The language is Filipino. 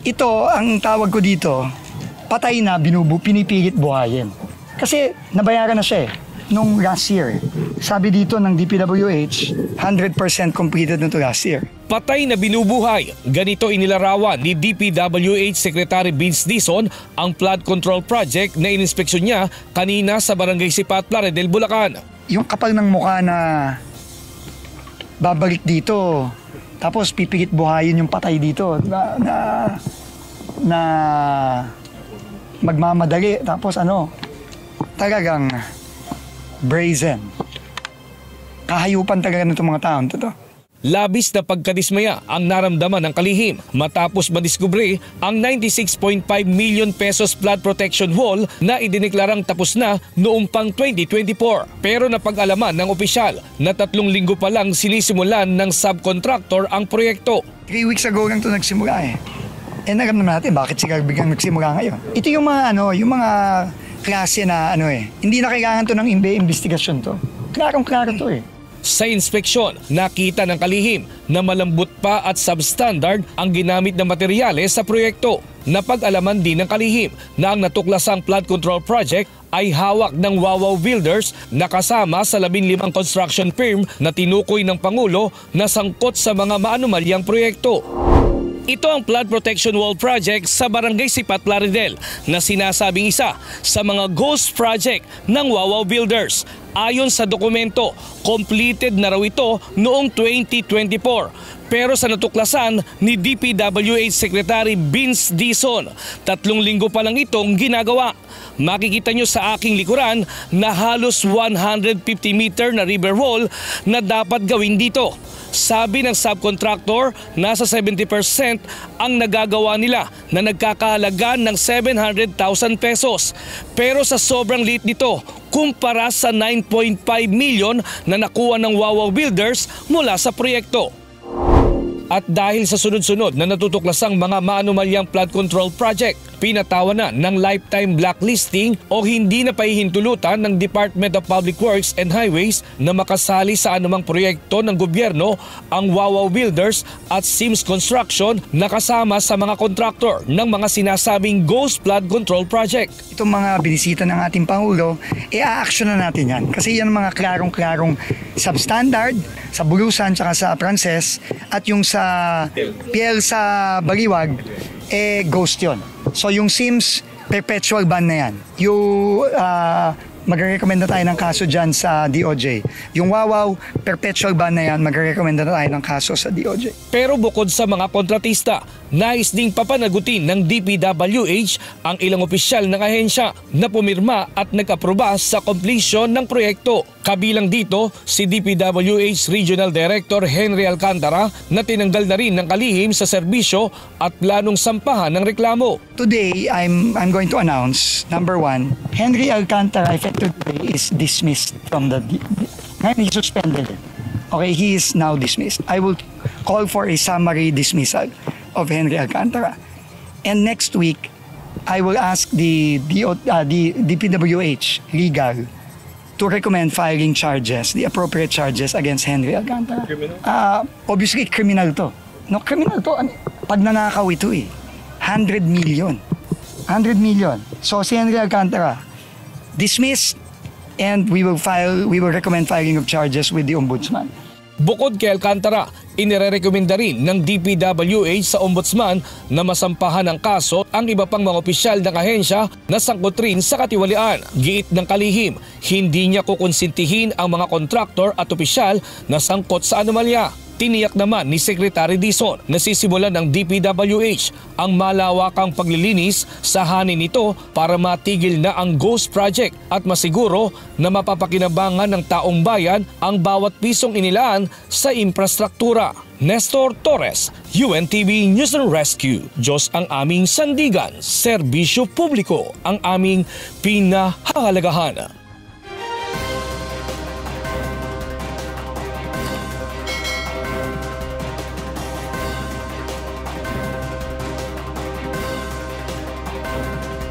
Ito, ang tawag ko dito, patay na, pinipilit buhayin. Kasi nabayaran na siya nung last year. Sabi dito ng DPWH, 100% completed nito last year. Patay na binubuhay. Ganito inilarawan ni DPWH Secretary Vince Dizon ang flood control project na ininspeksyon niya kanina sa Barangay Sipat, Plaridel, Bulacan. Yung kapal ng mukha na babalik dito, tapos pipilit buhayin yung patay dito na magmamadali, tapos talagang brazen. Kahayupan talaga nitong mga taon to. Labis na pagkadismaya ang naramdaman ng kalihim matapos madiskubre ang 96.5 million pesos flood protection wall na idineklarang tapos na noong pang 2024. Pero napag-alaman ng opisyal na 3 linggo pa lang sinisimulan ng subcontractor ang proyekto. 3 weeks ago lang ito nagsimula alam naman natin bakit sila biglang nagsimula ngayon. Ito yung mga klase na hindi na kailangan to ng investigasyon to. Klarong-klaro to Sa inspeksyon, nakita ng kalihim na malambot pa at substandard ang ginamit na materyales sa proyekto. Napag-alaman din ng kalihim na ang natuklasang flood control project ay hawak ng Wawaw Builders na kasama sa 15 construction firm na tinukoy ng Pangulo na sangkot sa mga maanumalyang proyekto. Ito ang flood protection wall project sa Barangay Sipat, Plaridel na sinasabing isa sa mga ghost project ng Wawaw Builders. Ayon sa dokumento, completed na raw ito noong 2024. Pero sa natuklasan ni DPWH Secretary Vince Dizon, 3 linggo pa lang itong ginagawa. Makikita nyo sa aking likuran na halos 150 meter na river wall na dapat gawin dito. Sabi ng subcontractor, nasa 70% ang nagagawa nila na nagkakahalaga ng 700,000 pesos. Pero sa sobrang liit nito, kumpara sa 9.5 million na nakuha ng Wawaw Builders mula sa proyekto. At dahil sa sunod-sunod na natutuklasang mga maanumalyang flood control project, pinatawa na ng lifetime blacklisting o hindi na pahihintulutan ng Department of Public Works and Highways na makasali sa anumang proyekto ng gobyerno ang Wawaw Builders at Sims Construction na kasama sa mga kontraktor ng mga sinasabing ghost flood control project. Itong mga binisita ng ating Pangulo, i-a-action na natin yan. Kasi yan mga klarong-klarong substandard sa Bulusan tsaka sa Frances at yung sa PL sa Baliwag, ghost yun. So yung Sims, perpetual ban na yan. Magre-recommend na tayo ng kaso dyan sa DOJ. Yung Wawaw, perpetual ban na yan, magre-recommend na tayo ng kaso sa DOJ. Pero bukod sa mga kontratista, nais ding papanagutin ng DPWH ang ilang opisyal ng ahensya na pumirma at nag-aproba sa completion ng proyekto. Kabilang dito si DPWH Regional Director Henry Alcantara na tinanggal na rin ng kalihim sa serbisyo at planong sampahan ng reklamo. Today, I'm going to announce, number 1, Henry Alcantara effective today is dismissed from the... Ngayon, he's suspended. Okay, he is now dismissed. I will call for a summary dismissal of Henry Alcantara. And next week, I will ask the DPWH legal to recommend filing charges, the appropriate charges against Henry Alcantara. Criminal? Obviously, criminal to. No, criminal to. Pag nanakaw ito 100 million. 100 million. So si Henry Alcantara, dismissed, and we will recommend filing of charges with the Ombudsman. Bukod kay Alcantara, inirerekomenda rin ng DPWH sa Ombudsman na masampahan ng kaso ang iba pang mga opisyal ng ahensya na sangkot rin sa katiwalian. Giit ng kalihim, hindi niya kukonsintihin ang mga kontraktor at opisyal na sangkot sa anomalya. Tiniyak naman ni Secretary Dizon na sisimulan ng DPWH ang malawakang paglilinis sa hanin nito para matigil na ang ghost project at masiguro na mapapakinabangan ng taong bayan ang bawat pisong inilaan sa infrastruktura. Nestor Torres, UNTV News and Rescue. Diyos ang aming sandigan, serbisyo publiko ang aming pinahahalagahan.